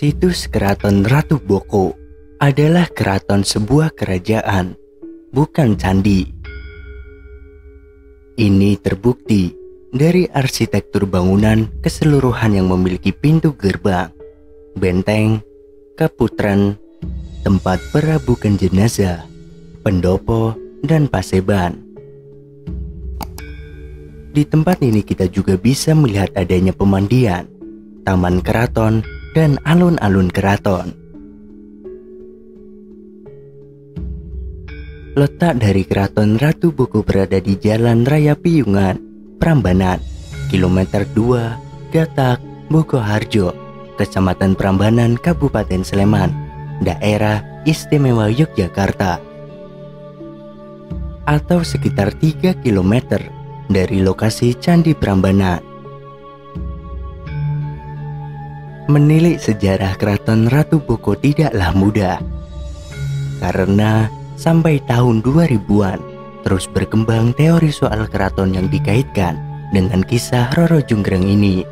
Situs Keraton Ratu Boko adalah keraton sebuah kerajaan, bukan candi. Ini terbukti dari arsitektur bangunan keseluruhan yang memiliki pintu gerbang, benteng, kaputren, tempat perabukan jenazah, pendopo, dan paseban. Di tempat ini kita juga bisa melihat adanya pemandian, taman keraton, dan alun-alun keraton. Letak dari Keraton Ratu Boko berada di Jalan Raya Piyungan, Prambanan, kilometer 2, Gatak, Bogoharjo, Kecamatan Prambanan, Kabupaten Sleman, Daerah Istimewa Yogyakarta. Atau sekitar 3 km dari lokasi Candi Prambanan. Menilik sejarah Keraton Ratu Boko tidaklah mudah, karena sampai tahun 2000-an terus berkembang teori soal keraton yang dikaitkan dengan kisah Roro Jonggrang ini.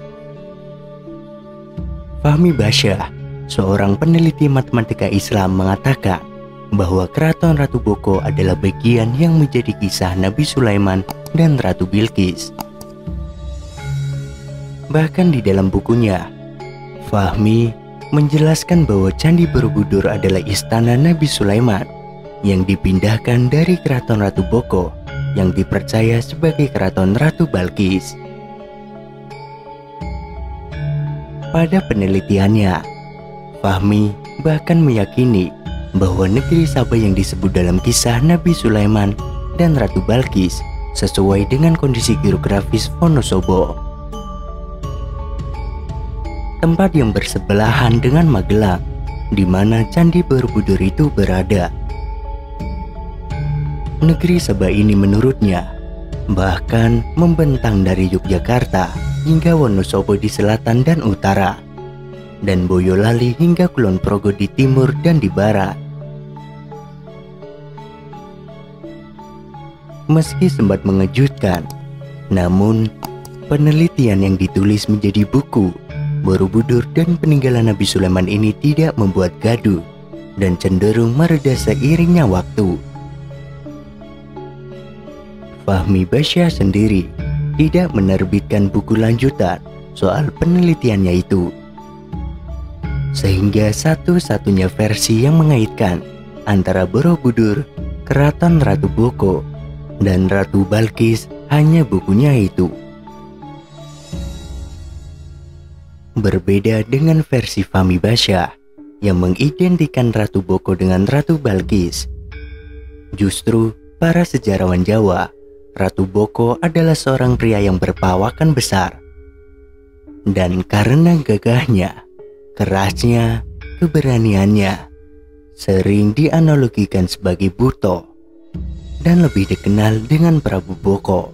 Fahmi Basyah, seorang peneliti matematika Islam, mengatakan bahwa Keraton Ratu Boko adalah bagian yang menjadi kisah Nabi Sulaiman dan Ratu Bilqis. Bahkan di dalam bukunya, Fahmi menjelaskan bahwa Candi Borobudur adalah istana Nabi Sulaiman yang dipindahkan dari Keraton Ratu Boko yang dipercaya sebagai Keraton Ratu Balqis. Pada penelitiannya, Fahmi bahkan meyakini bahwa negeri Sabah yang disebut dalam kisah Nabi Sulaiman dan Ratu Balqis sesuai dengan kondisi geografis Wonosobo, tempat yang bersebelahan dengan Magelang, di mana Candi Borobudur itu berada. Negeri Sabah ini menurutnya bahkan membentang dari Yogyakarta hingga Wonosobo di selatan dan utara, dan Boyolali hingga Kulon Progo di timur dan di barat. Meski sempat mengejutkan, namun penelitian yang ditulis menjadi buku Borobudur dan Peninggalan Nabi Sulaiman ini tidak membuat gaduh dan cenderung mereda seiringnya waktu. Fahmi Basyah sendiri tidak menerbitkan buku lanjutan soal penelitiannya itu, sehingga satu-satunya versi yang mengaitkan antara Borobudur, Keraton Ratu Boko, dan Ratu Balqis hanya bukunya itu. Berbeda dengan versi Fahmi Basyah yang mengidentikan Ratu Boko dengan Ratu Balqis, justru para sejarawan Jawa, Ratu Boko adalah seorang pria yang berpawakan besar, dan karena gagahnya, kerasnya, keberaniannya, sering dianalogikan sebagai Buto, dan lebih dikenal dengan Prabu Boko.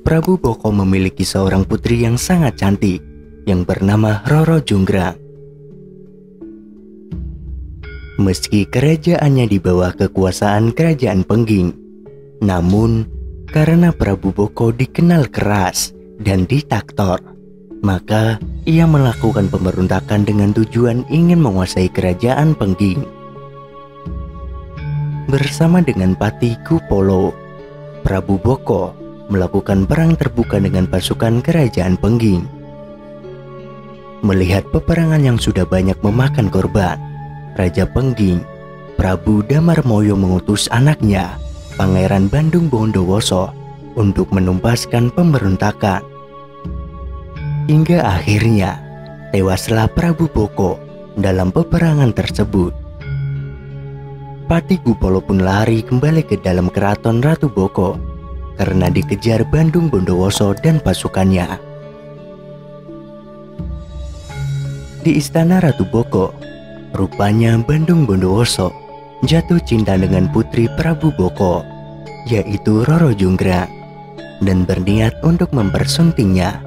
Prabu Boko memiliki seorang putri yang sangat cantik yang bernama Roro Jonggrang. Meski kerajaannya di bawah kekuasaan Kerajaan Pengging, namun karena Prabu Boko dikenal keras dan diktator, maka ia melakukan pemberontakan dengan tujuan ingin menguasai Kerajaan Pengging. Bersama dengan Pati Kupolo, Prabu Boko melakukan perang terbuka dengan pasukan Kerajaan Pengging. Melihat peperangan yang sudah banyak memakan korban, Raja Pengging, Prabu Damarmoyo, mengutus anaknya, Pangeran Bandung Bondowoso, untuk menumpaskan pemberontakan. Hingga akhirnya tewaslah Prabu Boko dalam peperangan tersebut. Pati Kupolo pun lari kembali ke dalam Keraton Ratu Boko karena dikejar Bandung Bondowoso dan pasukannya. Di istana Ratu Boko, rupanya Bandung Bondowoso jatuh cinta dengan putri Prabu Boko, yaitu Roro Jonggrang, dan berniat untuk mempersuntingnya.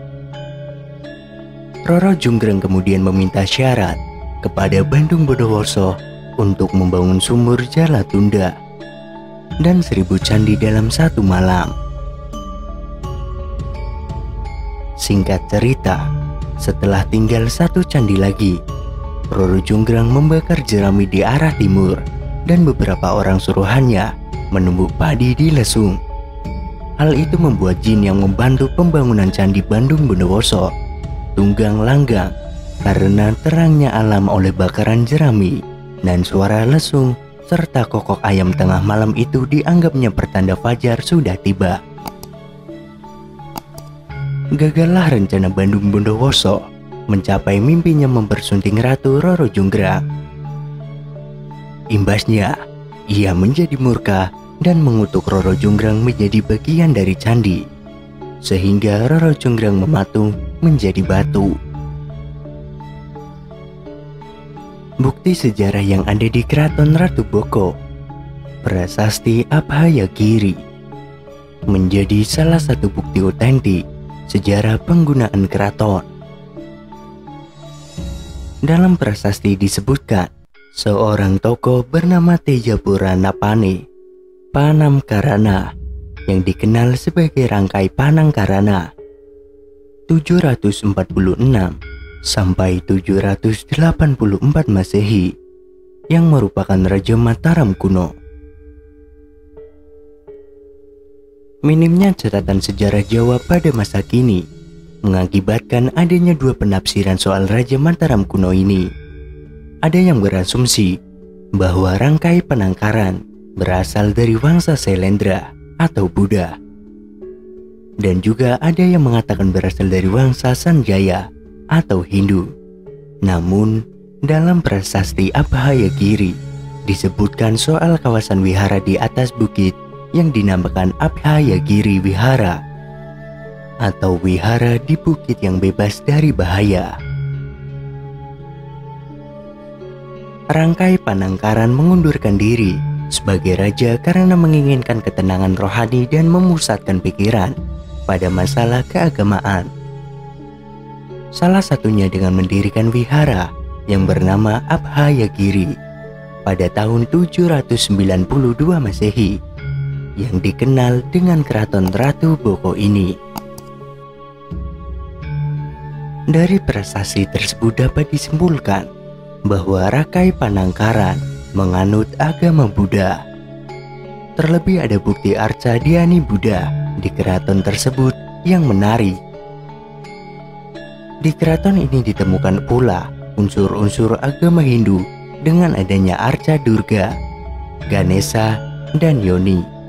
Roro Jonggrang kemudian meminta syarat kepada Bandung Bondowoso untuk membangun sumur Jalatunda dan 1000 candi dalam 1 malam. Singkat cerita, setelah tinggal 1 candi lagi, Roro Jonggrang membakar jerami di arah timur dan beberapa orang suruhannya menumbuk padi di Lesung. Hal itu membuat jin yang membantu pembangunan Candi Bandung Bondowoso tunggang langgang karena terangnya alam oleh bakaran jerami dan suara lesung serta kokok ayam tengah malam itu dianggapnya pertanda fajar sudah tiba. Gagallah rencana Bandung Bondowoso mencapai mimpinya mempersunting Ratu Roro Jonggrang. Imbasnya, ia menjadi murka dan mengutuk Roro Jonggrang menjadi bagian dari candi, sehingga Roro Jonggrang mematung menjadi batu. Bukti sejarah yang ada di Keraton Ratu Boko, Prasasti Abhayagiri, menjadi salah satu bukti otentik sejarah penggunaan keraton. Dalam prasasti disebutkan, seorang tokoh bernama Tejapura Napane Panamkarana yang dikenal sebagai Rangkai Panangkarana 746 sampai 784 Masehi yang merupakan Raja Mataram kuno. Minimnya catatan sejarah Jawa pada masa kini mengakibatkan adanya dua penafsiran soal Raja Mataram kuno ini. Ada yang berasumsi bahwa Rangkai Panangkaran berasal dari Wangsa Sailendra atau Buddha, dan juga ada yang mengatakan berasal dari Wangsa Sanjaya atau Hindu. Namun, dalam prasasti Abhayagiri disebutkan soal kawasan wihara di atas bukit yang dinamakan Abhayagiri Wihara atau wihara di bukit yang bebas dari bahaya. Rangkai Panangkaran mengundurkan diri sebagai raja karena menginginkan ketenangan rohani dan memusatkan pikiran pada masalah keagamaan. Salah satunya dengan mendirikan wihara yang bernama Abhayagiri pada tahun 792 Masehi yang dikenal dengan Keraton Ratu Boko ini. Dari prasasti tersebut dapat disimpulkan bahwa Rangkai Panangkaran menganut agama Buddha. Terlebih ada bukti arca Dhyani Buddha di keraton tersebut yang menarik. Di keraton ini ditemukan pula unsur-unsur agama Hindu dengan adanya arca Durga, Ganesha, dan Yoni.